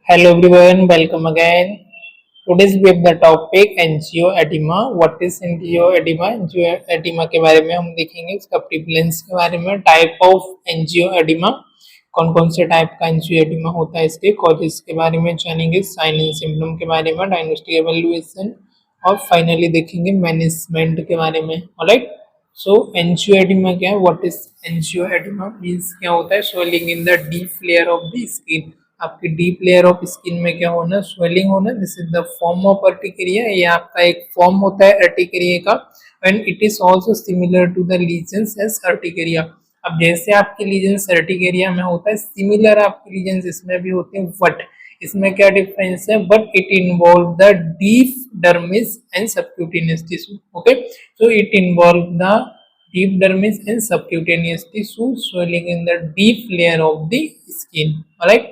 Hello everyone, welcome again. Today's we have the topic angioedema. What is angioedema? Angioedema के बारे में हम देखेंगे, इसका प्रिवलेंस के बारे में, टाइप ऑफ एंजियोएडिमा, कौन कौन से टाइप का एंजियोएडिमा होता है, इसके कॉजेस के बारे में जानेंगे, साइन एंड सिम्टम के बारे में, डायग्नोस्टिक एवेल्युएशन और फाइनली देखेंगे मैनेजमेंट के बारे में. ऑलराइट. सो एंजियोएडिमा क्या है? व्हाट इज एंजियोएडिमा मींस क्या होता है? Swelling in the deep layer of the skin. आपकी डीप लेयर ऑफ स्किन में क्या होना? स्वेलिंग होना. This is the form of urticaria. ये आपका एक फॉर्म होता है अर्टिकेरिया का. And it is also similar to the lesions as urticaria. अब जैसे आपके लीजन्स अर्टिकेरिया में होता है, सिमिलर आपके लीजन्स इसमें भी होते हैं. बट इसमें क्या डिफरेंस है? But it involve the deep dermis and subcutaneous tissue. Okay, so it involve the deep dermis and subcutaneous tissue swelling in the deep layer of the skin. Alright,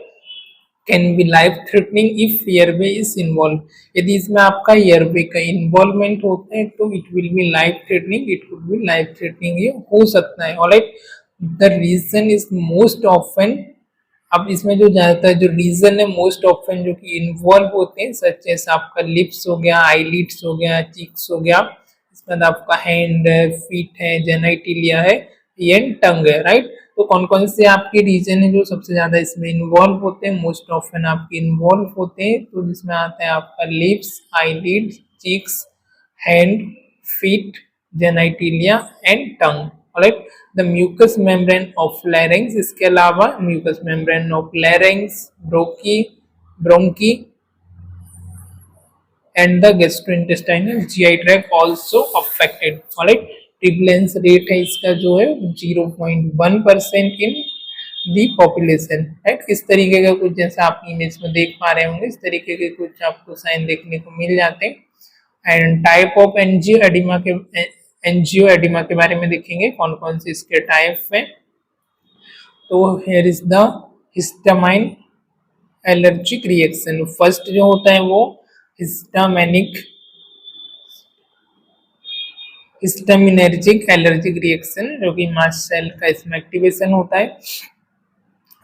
can be life threatening if airway is involved. यदि इसमें आपका airway का involvement होता है तो it will be life threatening. It could be life threatening, ये हो सकता है. Alright, the reason is most often. अब इसमें जो ज्यादातर जो रीजन है मोस्ट ऑफन जो कि इन्वॉल्व होते हैं, सच एस आपका लिप्स हो गया, आईलिड्स हो गया, चीक्स हो गया, इसके बाद आपका हैंड है, फीट है, जेनाइटिलिया है, एंड टंग है. राइट, तो कौन कौन से आपके रीजन है जो सबसे ज्यादा इसमें इन्वॉल्व होते हैं? मोस्ट ऑफन आपके इन्वॉल्व होते हैं, तो जिसमें आता है आपका lips, eyelids, cheeks, hand, feet, genitalia and tongue. Alright, the mucous membrane of larynx. इसके अलावा mucous membrane of larynx, bronchi and the gastrointestinal GI tract also affected. Alright, prevalence rate है इसका जो है 0.1% in the population. राइट, इस तरीके का कुछ जैसा आप इमेज में देख पा रहे होंगे, इस तरीके के कुछ आपको साइन देखने को मिल जाते हैं. एंड टाइप ऑफ एंजियोएडिमा के बारे में देखेंगे, कौन कौन से इसके टाइप हैं. तो here is the histamine allergic reaction. First जो होता है वो हिस्टामिनर्जिक एलर्जिक रिएक्शन, जो कि मास्ट सेल का इसमें एक्टिवेशन होता है.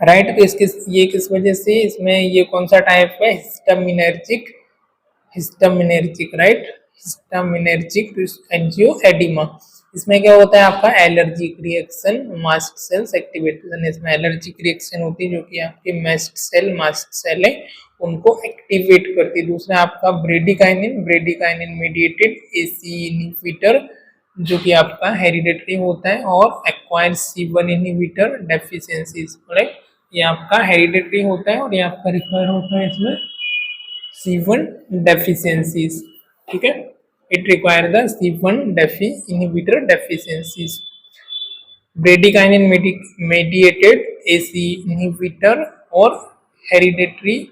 राइट, तो इसके ये किस वजह से, इसमें ये कौन सा टाइप है? हिस्टामिनर्जिक. Right, histaminergic angioedema. इसमें क्या होता है? आपका allergic reaction, mast cells activation. इसमें एलर्जिक रिएक्शन होती है जो कि आपके मास्ट सेल है उनको एक्टिवेट करती है. दूसरा आपका ब्रेडिकाइनिन मीडिएटेड एसी इनहिबिटर, जो कि आपका हेरिडेटरी होता है, और acquired C1 inhibitor deficiencies. Right, ये आपका हेरिडेटरी होता है और ये आपका रिक्वायर होता है इसमें C1 डेफिशिएंसीज. ठीक है, it require the C1 inhibitor deficiencies. Bradykinin mediated AC inhibitor और हेरिडेटरी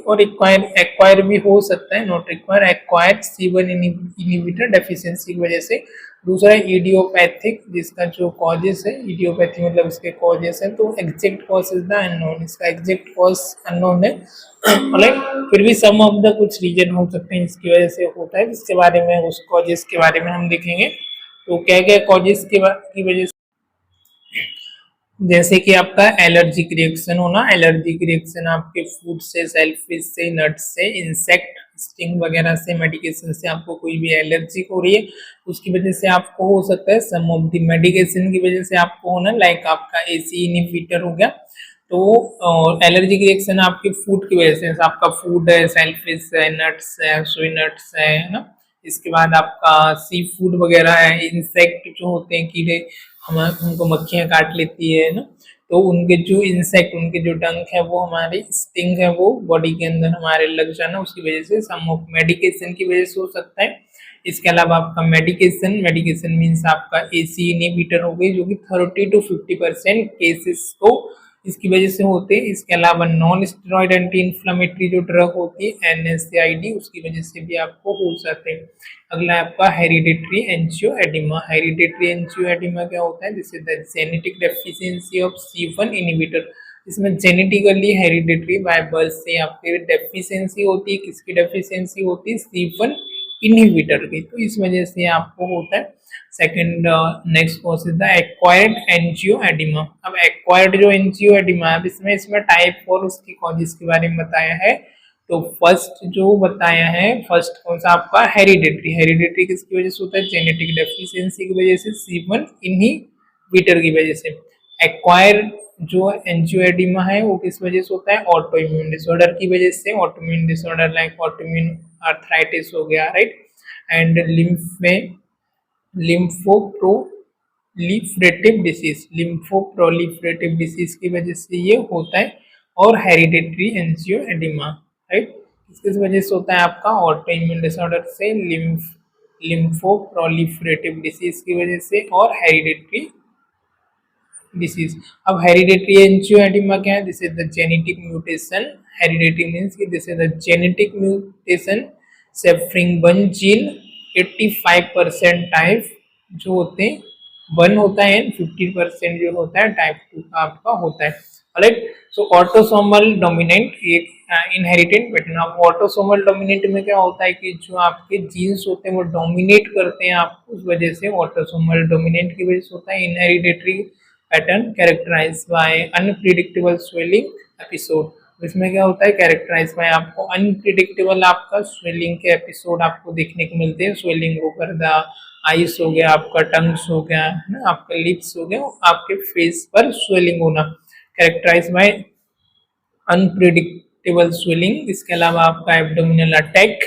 और एक्वायर भी हो सकता है, not require. Acquired C1 inhibitor deficiency की वजह से. दूसरा इडियोपैथिक, जिसका जो कॉजेस है, इडियोपैथी मतलब इसके कॉजेस है, तो exact cause is the unknown. इसका एग्जैक्ट कॉज अननोन है. फिर भी सम ऑफ द कुछ रीजन हो सकते हैं इसकी वजह से होता है, जिसके बारे में, उस कॉजेस के बारे में हम देखेंगे. तो क्या क्या कॉजेस की वजह से, जैसे कि आपका एलर्जिक रिएक्शन होना. एलर्जिक रिएक्शन आपके फूड से, सेलफिश से, नट्स से, इंसेक्ट स्टिंग वगैरह से, मेडिकेशन से आपको कोई भी एलर्जिक हो रही है, उसकी वजह से आपको हो सकता है. सम ऑफ द मेडिकेशन की वजह से आपको होना, लाइक आपका एसी इनहिबिटर हो गया. तो एलर्जिक रिएक्शन आपके फूड की वजह से, आपका फूड है, सेलफिश है, नट्स है, सोई नट्स है ना. इसके बाद आपका सी फूड वगैरह है, इंसेक्ट जो होते हैं, कीड़े, हमको मक्खियाँ काट लेती है ना, तो उनके जो इंसेक्ट, उनके जो डंक है, वो हमारी स्टिंग है, वो बॉडी के अंदर हमारे लग जाना, उसकी वजह से, सम ऑफ मेडिकेशन की वजह से हो सकता है. इसके अलावा आपका मेडिकेशन मीन्स आपका एसी इनहिबिटर हो गई, जो कि 30 to 50% केसेस को इसकी वजह से होते हैं. इसके अलावा नॉन स्टेरॉइड एंटी इन्फ्लेमेटरी जो ड्रग होती है NSAID, उसकी वजह से भी आपको हो सकते हैं. अगला आपका हेरिडेटरी एंजियोएडिमा. हेरिडेटरी एंजियोएडिमा क्या होता है? This is the genetic deficiency of C1 inhibitor. इसमें जेनेटिकली हेरिडेटरी बाय बर्थ से आपके डेफिशिएंसी होती है. किसकी डेफिशिएंसी होती है? C1 इनहिबिटर की, तो इस वजह से आपको होता है। Second next cause is the acquired angioedema. अब एक्वायर्ड जो एंजियोएडिमा है इसमें टाइप और उसकी कॉजेस के बारे में बताया है। तो फर्स्ट जो बताया है, फर्स्ट कौन सा आपका हेरिडेटरी। हेरिडेटरी किसकी वजह से होता है? जेनेटिक डेफिशिएंसी की वजह से, C1 इनहिबिटर की वजह से। एक्वायर जो एंजियोएडिमा है वो किस वजह से होता है? ऑटो इम्यून डिसऑर्डर की वजह से। Auto immune disorder like auto immune arthritis हो गया, राइट। एंड लिम्फोप्रोलिफरेटिव डिसीज, लिम्फोप्रोलिफरेटिव डिसीज की वजह से ये होता है। और हेरिडेटरी एंजियोएडिमा, राइट, किस वजह से होता है आपका? ऑटो इम्यून डिसऑर्डर से, लिम्फोप्रोलिफरेटिव डिसीज की वजह से और हेरिडेटरी डिसीज। अब हेरिडेटरी एंजियोएडिमा क्या है? This is the genetic mutation. Hereditary means कि this is the genetic mutation suffering one gene 85% type जो होते हैं वन होता है, 50% जो होता है टाइप 2 का आपका होता है, राइट। सो ऑटोसोमल डोमिनेंट एक इनहेरिटेड पैटर्न। अब ऑटोसोमल डोमिनेंट में क्या होता है कि जो आपके जीन्स होते हैं वो डोमिनेट करते हैं आपको, उस वजह से ऑटोसोमल डोमिनेंट की वजह से होता है। In hereditary pattern characterize by unpredictable swelling episode. इसमें क्या होता है? कैरेक्टराइज बाय आपको अनप्रिडिक्टेबल आपका स्वेलिंग के एपिसोड आपको देखने को मिलते हैं। स्वेलिंग ओवर द आइस हो गया, आपका टंग्स हो गया, है ना, आपका लिप्स हो गया, आपके फेस पर स्वेलिंग होना, कैरेक्टराइज बाय अनप्रिडिक्टेबल स्वेलिंग। इसके अलावा आपका एब्डोमिनल अटैक,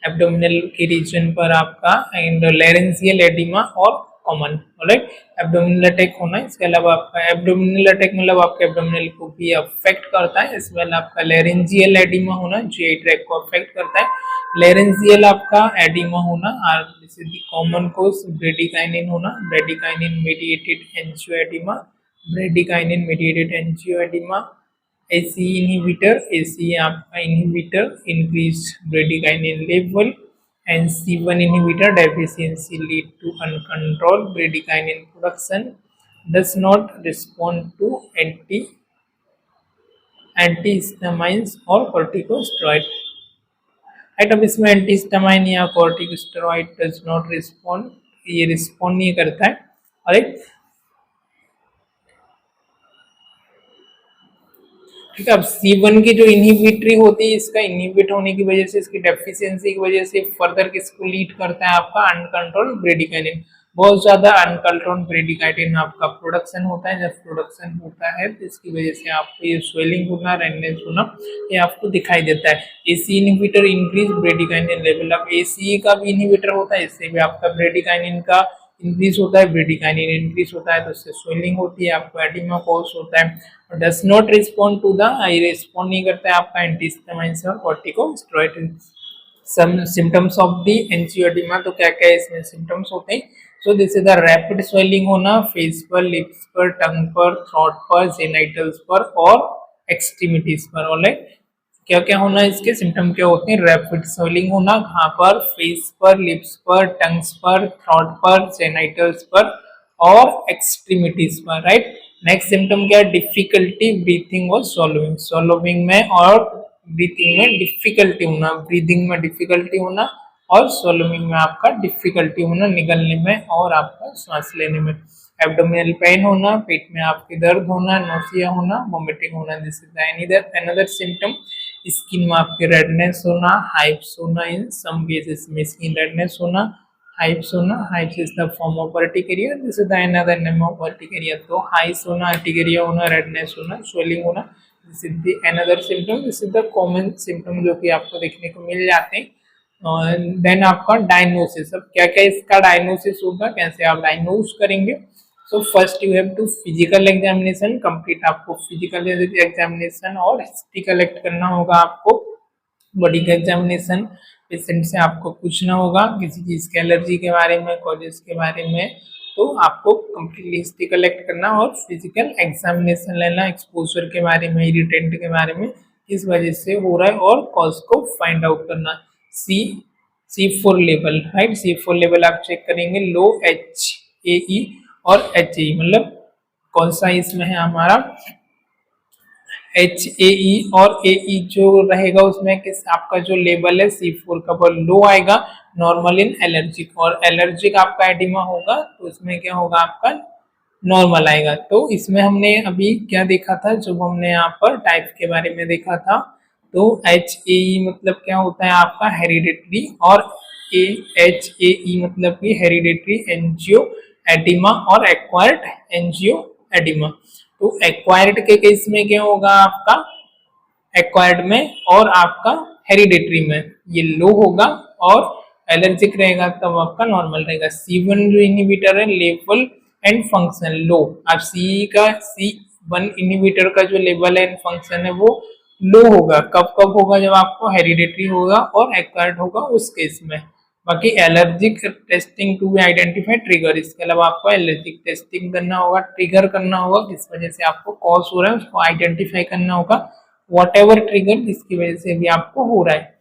एब्डोमिनल के रीजन पर आपका, एंड लैरेंजियल एडिमा और कॉमन, राइट, एब्डोमिनल अटैक होना। इसके अलावा आपका एब्डोमिनल अटैक मतलब आपके एब्डोमिनल को भी अफेक्ट करता है। इस वेल आपका लैरेंजियल एडिमा होना जीआई ट्रैक को अफेक्ट करता है। लैरेंजियल आपका एडिमा होना, और this is the common cause bradykinin होना, bradykinin mediated angioedema, bradykinin mediated angioedema. ACE inhibitor, ACE आपका inhibitor increased bradykinin level, and C1 inhibitor deficiency lead to uncontrolled bradykinin production, does not respond to antihistamines और corticosteroid, right. अब इसमें antihistamine या corticosteroid does not respond, ये respond नहीं करता है, right. ठीक है। अब C1 की जो इनहिबिटरी होती है, इसका इनहिबिट होने की वजह से, इसकी डेफिशिएंसी की वजह से फर्दर किसको लीड करता है? आपका अनकंट्रोल्ड ब्रेडिकाइनिन। बहुत ज्यादा अनकंट्रोल्ड ब्रेडिकाइनिन आपका प्रोडक्शन होता है। जब प्रोडक्शन होता है तो इसकी वजह से आपको ये स्वेलिंग होना, रेडनेस होना, ये आपको दिखाई देता है। AC inhibitor increase bradykinin level. अब एसी का भी इनहिबिटर होता है, इससे भी आपका ब्रेडिकाइनिन का इंक्रीज होता है, ब्रेडिकाइनिन इंक्रीज होता है तो उससे स्वेलिंग होती है, आपको एडिमा कॉज होता है। Does not respond to the, respond नहीं करता है आपका एंटीहिस्टामाइन्स और corticosteroid. Some symptoms of the angioedema, तो क्या क्या इसमें सिम्टम्स होते हैं? So this is the rapid swelling होना फेस पर, लिप्स पर, टंग पर, थ्रोट पर, जेनाइटल्स पर और एक्सट्रीमिटीज पर, ऑलराइट। क्या क्या होना है इसके सिम्टम क्या होते हैं? रैपिड स्वेलिंग होना, कहाँ पर? फेस पर, लिप्स पर, टंग्स पर, थ्रोट पर, जेनाइटल्स पर और एक्सट्रीमिटीज पर, राइट। नेक्स्ट सिम्टम क्या है? डिफिकल्टी ब्रीथिंग और swallowing, swallowing में और ब्रीथिंग में डिफिकल्टी होना, ब्रीदिंग में डिफिकल्टी होना और swallowing में आपका डिफिकल्टी होना, निगलने में और आपका सांस लेने में। एब्डोमिनल पेन होना, पेट में आपके दर्द होना, नोसिया होना, वोमिटिंग होना। This is another symptom. Skin में आपके रेडनेस होना, हाइप्स होना, इन सम केसेस में स्किन रेडनेस होना, हाइप्स होना। Hypes is the form of urticaria, this is the another name of urticaria. तो हाइस होना, अर्टिकेरिया होना, रेडनेस होना, स्वेलिंग होना, this is the another symptom. This is the common symptom जो कि आपको देखने को मिल जाते हैं। देन आपका डायग्नोसिस। अब क्या क्या इसका डायग्नोसिस होगा, कैसे आप डायग्नोज करेंगे? So first you have to physical examination complete, आपको फिजिकल एग्जामिनेशन और हिस्ट्री कलेक्ट करना होगा आपको, बॉडी का एग्जामिनेशन। पेशेंट से आपको पूछना होगा किसी चीज़ के एलर्जी के बारे में, कॉजेस के बारे में, तो आपको कंप्लीटली हिस्ट्री कलेक्ट करना और फिजिकल एग्जामिनेशन लेना, एक्सपोजर के बारे में, इरिटेंट के बारे में, किस वजह से हो रहा है और कॉज को फाइंड आउट करना। C4 level, right, C4 level आप चेक करेंगे, लो HAE और HAE मतलब कौन सा इसमें है हमारा HAE और AE जो रहेगा उसमें किस आपका जो लेवल है C4 का वो लो आएगा, नॉर्मल इन एलर्जिक, और एलर्जिक आपका एडिमा होगा तो इसमें क्या होगा आपका नॉर्मल आएगा। तो इसमें हमने अभी क्या देखा था, जब हमने यहाँ पर टाइप के बारे में देखा था, तो HAE मतलब क्या होता है आपका हेरिडेटरी, और HAE मतलब कि हेरिडेटरी एंजियो एडिमा और एक्वायर्ड एंजियो एडिमा। तो एक्वायर्ड के केस में क्या होगा आपका, एक्वायर्ड में और आपका हेरिडेटरी में ये लो होगा, और एलर्जिक रहेगा तब आपका नॉर्मल रहेगा। C1 जो इनहिबिटर है लेवल एंड फंक्शन लो, आप C1 इनहिबिटर का जो लेवल एंड फंक्शन है वो लो होगा। कब कब होगा, जब आपको हेरिडेटरी होगा और एक्वायर्ड होगा उस केस में। बाकी allergic testing to be identify trigger, इसके अलावा आपको एलर्जिक टेस्टिंग करना होगा, ट्रिगर करना होगा, किस वजह से आपको कॉज हो रहा है उसको आइडेंटिफाई करना होगा, वॉट एवर ट्रिगर जिसकी वजह से भी आपको हो रहा है।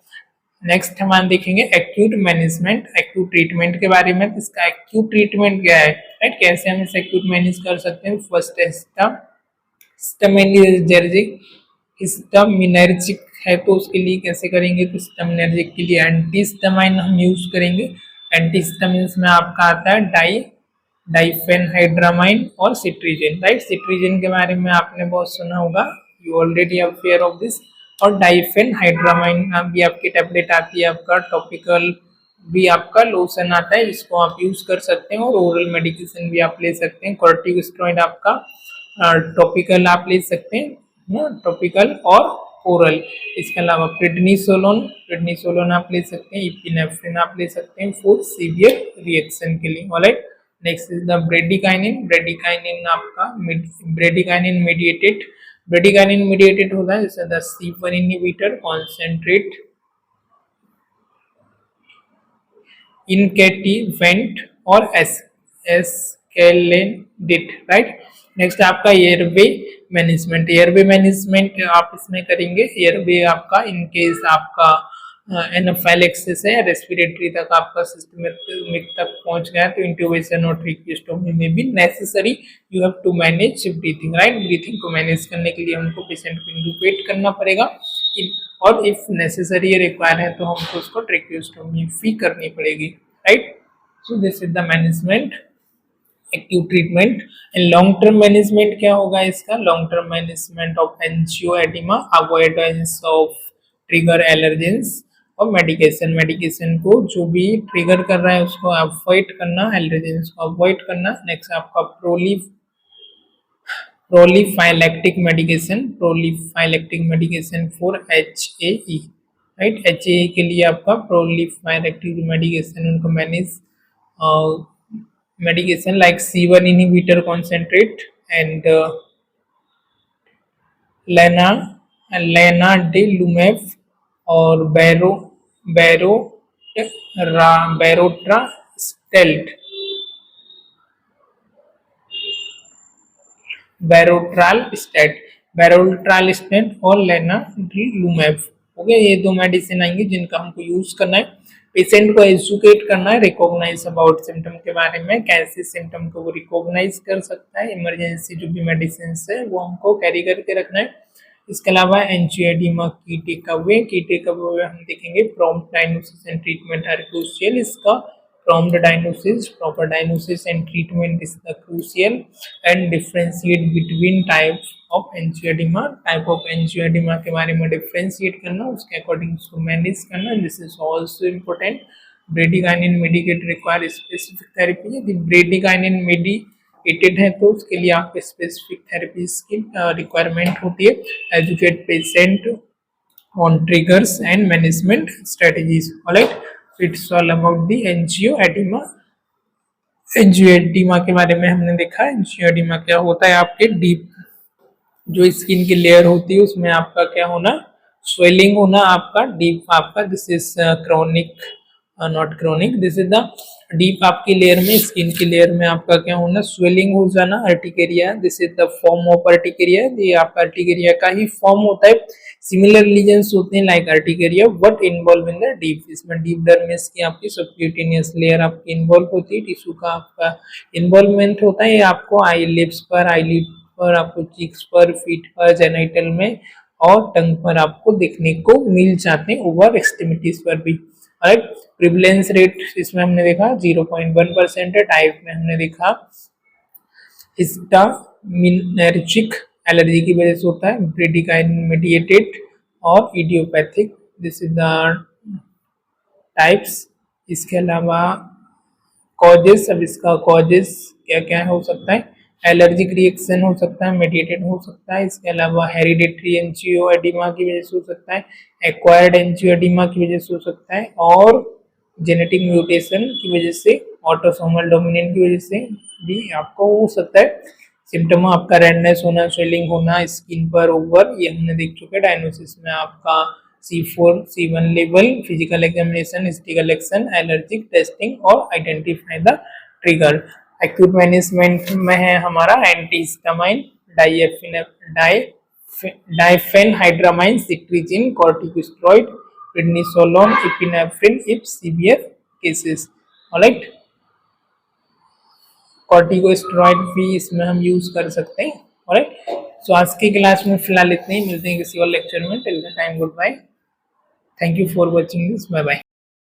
नेक्स्ट हम देखेंगे एक्यूट मैनेजमेंट, एक्यूट ट्रीटमेंट के बारे में। इसका एक्यूट ट्रीटमेंट क्या है, राइट, कैसे हम इसे एक्यूट मैनेज कर सकते हैं। फर्स्ट है हिस्टामिनर्जिक, हिस्टामिनर्जिक है तो उसके लिए कैसे करेंगे, तो हिस्टामिनर्जिक के लिए एंटीहिस्टामाइन हम यूज करेंगे। एंटीहिस्टामिन में आपका आता है डाइफेनहाइड्रामाइन और सिट्रीजिन, राइट। सिट्रीजिन के बारे में आपने बहुत सुना होगा, you already aware of this. और डाइफेनहाइड्रामाइन भी आपकी टैबलेट आती है, आपका टॉपिकल भी आपका लोशन आता है जिसको आप यूज कर सकते हैं, और ओरल मेडिकेशन भी आप ले सकते हैं। कॉर्टिकोस्टेरॉइड आपका टॉपिकल आप ले सकते हैं, टॉपिकल और ओरल। इसके अलावा प्रेडनिसोलोन आप ले सकते हैं, इपिनेफ्रिन आप ले सकते हैं फॉर सीवियर रिएक्शन के लिए। Alright, next is the bradykinin. Bradykinin आपका ब्रेडिकाइनिन मीडिएटेड होता है, जैसे द C1 इनहिबिटर कॉन्सेंट्रेट इनकेटिवेंट और एस्केलेंडिट, राइट। नेक्स्ट आपका एयरवे मैनेजमेंट। एयरवे मैनेजमेंट आप इसमें करेंगे, एयरवे आपका इन केस आपका एनाफाइलेक्सिस है, रेस्पिरेटरी तक आपका सिस्टमिक तक पहुंच गया तो इंट्यूबेशन और ट्रेकियोस्टोमी में भी necessary you have to manage breathing, right. Breathing को मैनेज करने के लिए हमको पेशेंट को इंट्यूबेट करना पड़ेगा, और इफ नेसेसरी रिक्वायर है तो हमको उसको ट्रेकियोस्टोमी भी करनी पड़ेगी, right. So this is the management, acute treatment. And long term management क्या होगा इसका, long term management of angioedema, avoidance of trigger allergens और मेडिकेशन को जो भी ट्रिगर कर रहा है उसको अवॉइड करना, एलर्जेंस को अवॉइड करना। नेक्स्ट आपका prophylactic medication for HAE, right. HAE के लिए आपका प्रोलिफाइलैक्टिक मेडिकेशन उनको manage medication like C1 inhibitor concentrate and lenadelimab और बैरोट्रालस्टेट और लेनाडेलिम्ब। ओके, ये दो मेडिसिन आएंगे जिनका हमको यूज करना है। पेशेंट को एजुकेट करना है, रिकॉग्नाइज अबाउट सिम्टम के बारे में, कैसे सिम्टम को वो रिकॉग्नाइज कर सकता है। इमरजेंसी जो भी मेडिसिन है वो हमको कैरी करके रखना है। इसके अलावा एंजियोएडिमा की टेकअवे हम देखेंगे। Prompt diagnosis and treatment are crucial. इसका prompt diagnosis, proper diagnosis and treatment is the crucial, and differentiate between type of angioedema. Type of angioedema के बारे में डिफरेंशिएट करना, उसके अकॉर्डिंग उसको मैनेज करना, this is also important. Bradykinin medicate require specific therapy. यदि bradykinin medicated है तो उसके लिए आपको स्पेसिफिक थेरेपीज की रिक्वायरमेंट होती है। Educate patient on triggers and management strategies. Alright, it's all about the angioedema. Angioedema के बारे में हमने देखा। एंजियोएडिमा क्या होता है, आपके डीप जो स्किन की लेयर होती है उसमें आपका क्या होना, स्वेलिंग होना आपका डीप आपका, this is chronic not chronic, this is the deep आपकी लेयर में, स्किन की लेयर में आपका क्या होना, स्वेलिंग हो जाना, urticaria. This is the form of urticaria, ये आपका अर्टिकेरिया का ही फॉर्म होता है। सिमिलर लीजन्स होते हैं like urticaria but involve in the deep. इसमें डीप डर्मिस की आपकी सबक्यूटेनियस लेयर आपकी इन्वॉल्व होती है, टिश्यू का आपका इन्वॉल्वमेंट होता है। आपको आई लिप्स पर, आईलिड पर, आपको चीक्स पर, फीट पर, जेनाइटल में और टंग पर आपको देखने को मिल जाते हैं, ओवर एक्सट्रीमिटीज पर भी। राइट, प्रिवलेंस रेट इसमें हमने देखा 0.1% है। टाइप में हमने देखा हिस्टामिनर्जिक एलर्जी की वजह से होता है, ब्रेडिकाइन मेडिएटेड और idiopathic, this is the types. इसके अलावा कॉजेस, अब इसका कॉजेस क्या क्या हो सकता है, एलर्जिक रिएक्शन हो सकता है, मेडिएटेड हो सकता है, इसके अलावा हेरिडेटरी एंजियोएडिमा की वजह से हो सकता है, एक्वायर्ड एंजियोएडिमा की वजह से हो सकता है, और जेनेटिक म्यूटेशन की वजह से, ऑटोसोमल डोमिनेंट की वजह से भी आपको हो सकता है। सिम्टम आपका रेडनेस होना, स्वेलिंग होना स्किन पर, ओवर, ये हमने देख चुके हैं। डायग्नोसिस में आपका C4 C1 level, physical examination, history collection, allergic testing और identify the trigger. Acute management में है हमारा antihistamine, diphenhydramine, cetirizine, corticosteroid, prednisolone, epinephrine if severe cases. Alright, corticosteroid भी इसमें हम यूज कर सकते हैं। ऑलराइट, सो आज की क्लास में फिलहाल इतने ही, मिलते हैं किसी और लेक्चर में। Till the time, goodbye, thank you for watching this, bye bye.